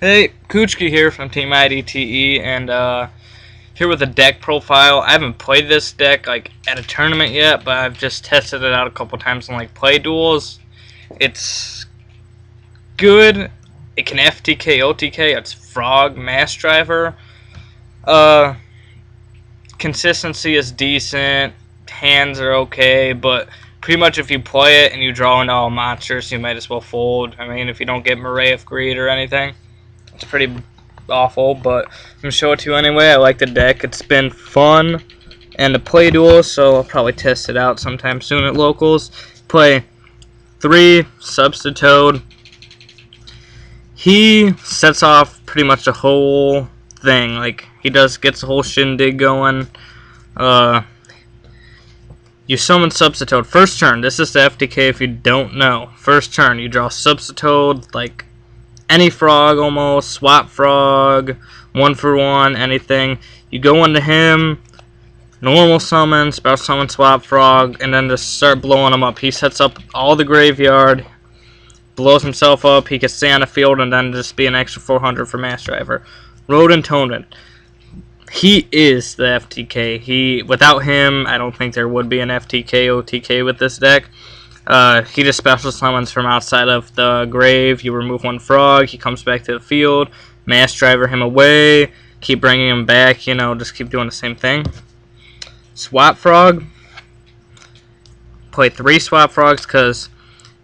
Hey, Kuchiki here from Team IDTE, and here with a deck profile. I haven't played this deck like at a tournament yet, but I've just tested it out a couple times in like play duels. It's good. It can FTK, OTK. It's Frog, Mass Driver. Uh, Consistency is decent. Hands are okay, but pretty much if you play it and you draw into all monsters, you might as well fold. I mean, if you don't get Murray of Greed or anything. It's pretty awful, but I'm going to show it to you anyway. I like the deck. It's been fun and a play duel, so I'll probably test it out sometime soon at locals. Play 3 Substitute. He sets off pretty much the whole thing. Like, he gets the whole shindig going. You summon Substitute. First turn, this is the FTK if you don't know. First turn, you draw Substitute, like any frog almost, swap frog, 1-for-1, anything. You go into him, normal summon, special summon, swap frog, and then just start blowing him up. He sets up all the graveyard, blows himself up, he can stay on the field, and then just be an extra 400 for Mass Driver. Road Atonement. He is the FTK. Without him, I don't think there would be an FTK OTK with this deck. He just special summons from outside of the grave. You remove 1 frog. He comes back to the field. Mass Driver him away. Keep bringing him back. You know, just keep doing the same thing. Swap Frog. Play 3 Swap Frogs because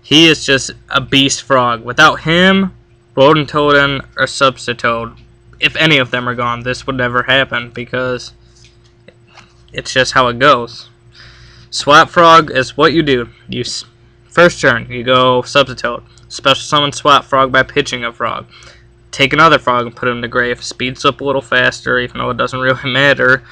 he is just a beast frog. Without him, Rodent Totem or Substitute, if any of them are gone, this would never happen because it's just how it goes. Swap Frog is what you do. First turn, you go Substitute. Special summon Swap Frog by pitching a frog. Take another frog and put him in the grave. Speeds up a little faster, even though it doesn't really matter.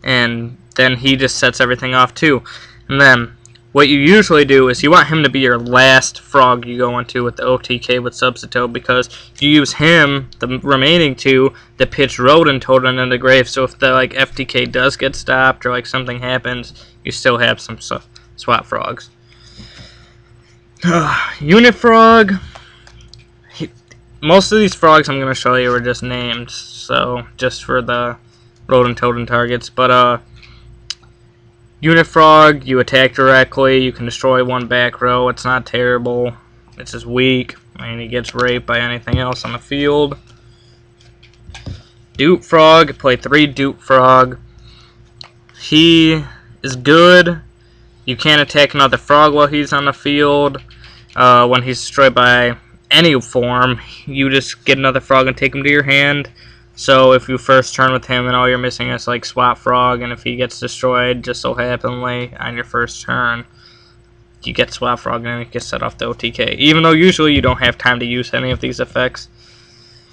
And then he just sets everything off too. And then, what you usually do is you want him to be your last frog you go into with the OTK with Substitute, because you use him, the remaining 2, to pitch Rodent Totem in the grave. So if the FTK does get stopped or something happens, you still have some Swap Frogs. Unit Frog. Most of these frogs I'm going to show you are just named, so just for the Rodent Totem targets. But Unit Frog, you attack directly. You can destroy 1 back row. It's not terrible. It's just weak. I mean, he gets raped by anything else on the field. Dupe Frog. Play 3 Dupe Frog. He is good. You can't attack another frog while he's on the field. When he's destroyed by any form, you just get another frog and take him to your hand. So if you first turn with him and all you're missing is Swap Frog, and if he gets destroyed just so happenly on your first turn, you get Swap Frog and it gets set off the OTK. Even though usually you don't have time to use any of these effects.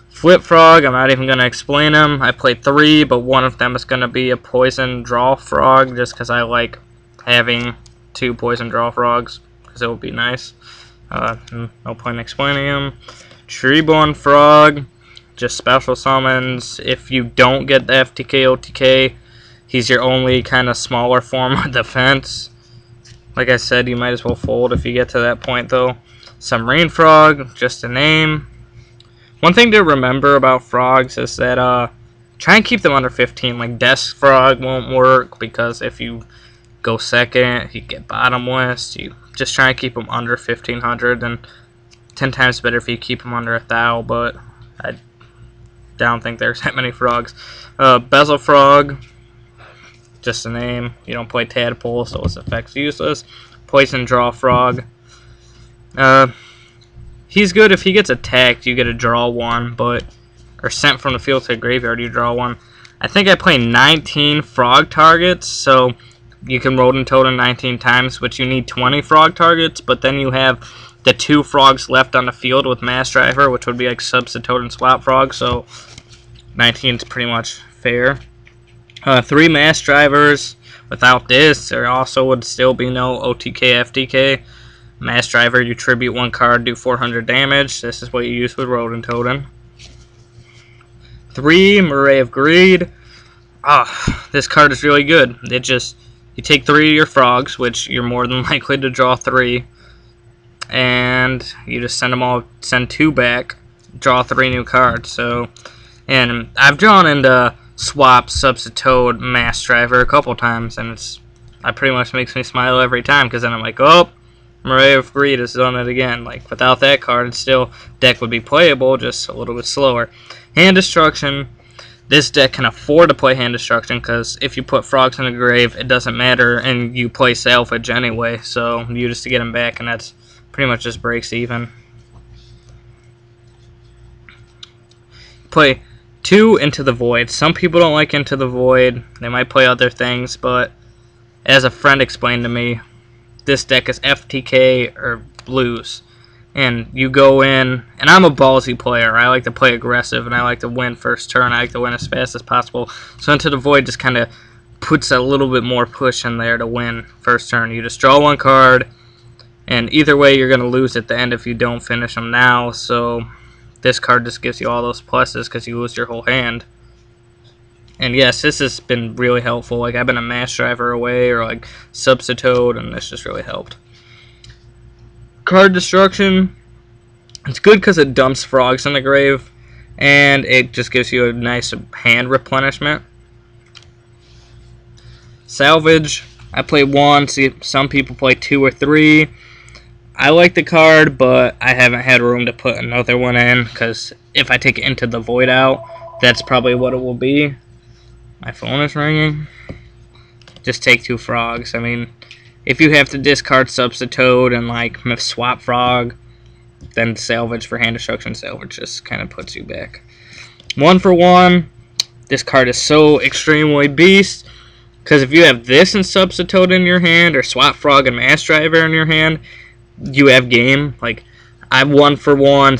Flip Frog, I'm not even going to explain them. I played 3, but one of them is going to be a Poison Draw Frog, just because I like having 2 Poison Draw Frogs, because it would be nice. No point in explaining them. Treeborn Frog, just special summons. If you don't get the FTK OTK, he's your only kind of smaller form of defense. Like I said, you might as well fold if you get to that point, though. Submarine Frog, just a name. One thing to remember about frogs is that try and keep them under 15. Like Desk Frog won't work because if you go second, you get bottomless. You just try and keep them under 1500, and 10 times better if you keep them under 1000. But I don't think there's that many frogs. Bezel Frog, just a name. You don't play Tadpole, so its effect's useless. Poison Draw Frog. He's good if he gets attacked. You get to draw 1, or sent from the field to the graveyard, you draw 1. I think I play 19 frog targets, so you can Rodent Totem 19 times, but you need 20 frog targets. But then you have the 2 frogs left on the field with Mass Driver, which would be like Substitute and Swap Frog, so 19 is pretty much fair. 3 Mass Drivers. Without this, there also would still be no OTK FTK. Mass Driver, you tribute 1 card, do 400 damage. This is what you use with Rodent Totem. 3 Murray of Greed. This card is really good. You take 3 of your frogs, which you're more than likely to draw 3, and you just send 2 back. draw 3 new cards. So, and I've drawn into Swap, Substitute, Mass Driver a couple times, and that pretty much makes me smile every time, because then I'm like, oh, Murray of Greed has done it again. Like, without that card, deck would be playable, just a little bit slower. Hand Destruction. This deck can afford to play Hand Destruction, because if you put frogs in the grave, it doesn't matter, and you play Salvage anyway, so you just to get them back, and that's pretty much just breaks even. Play 2 Into the Void. Some people don't like Into the Void. They might play other things, but as a friend explained to me, this deck is FTK or blues. And you go in, and I'm a ballsy player. I like to play aggressive, and I like to win first turn. I like to win as fast as possible. So Into the Void just kind of puts a little bit more push in there to win first turn. You just draw 1 card, and either way you're going to lose at the end if you don't finish them now. So this card just gives you all those pluses because you lose your whole hand. And yes, this has been really helpful. Like, I've been a Mass Driver away, or like Substitute, and this just really helped. Card Destruction, it's good because it dumps frogs in the grave, and it just gives you a nice hand replenishment. Salvage, I play 1, see some people play 2 or 3. I like the card, but I haven't had room to put another one in, because if I take Into the Void out, that's probably what it will be. My phone is ringing. Just take 2 frogs. I mean, if you have to discard Substitute and like swap frog, then Salvage for Hand Destruction. Salvage just kind of puts you back. 1 for 1. This card is so extremely beast, because if you have this and Substitute in your hand, or Swap Frog and Mass Driver in your hand, you have game. Like, I 1 for 1.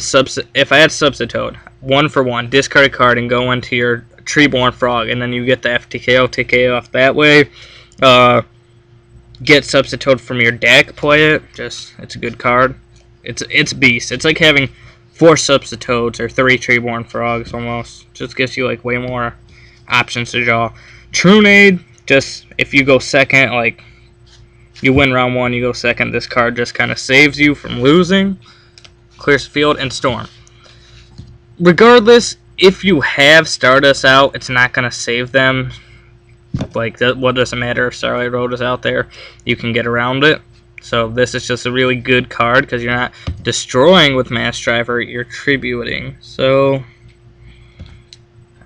If I had Substitute, 1 for 1, discard a card and go into your Treeborn Frog, and then you get the FTK, OTK off that way. Get Substitute from your deck, play it. It's a good card. It's beast. It's like having 4 Substitutes or 3 Treeborn Frogs almost. Just gives you like way more options to draw. Trunade, just if you go second, like you win round 1, you go second, this card just kind of saves you from losing. Clears the field. And Storm. Regardless, if you have Stardust out, it's not going to save them. Like, what does it matter if Starlight Road is out there? You can get around it. So this is just a really good card, because you're not destroying with Mass Driver, you're tributing. So,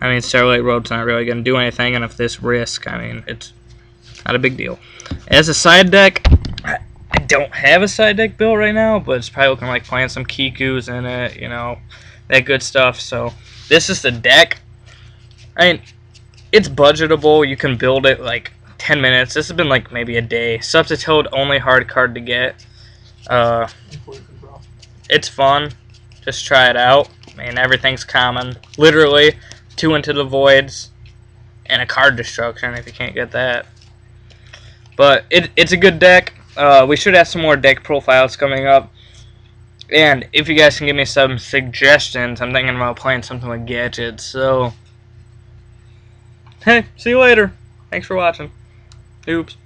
I mean, Starlight Road's not really going to do anything, and if this risk, I mean, it's not a big deal. As a side deck, I don't have a side deck built right now, but it's probably looking like playing some Kikus in it, you know, that good stuff. So this is the deck. I mean, it's budgetable. You can build it like 10 minutes. This has been like maybe a day. Substitute, only hard card to get. It's fun. Just try it out. I mean, everything's common. Literally, 2 Into the Voids and a Card Destruction if you can't get that. But it's a good deck. We should have some more deck profiles coming up. And if you guys can give me some suggestions, I'm thinking about playing something with gadgets. So, hey, see you later. Thanks for watching. Oops.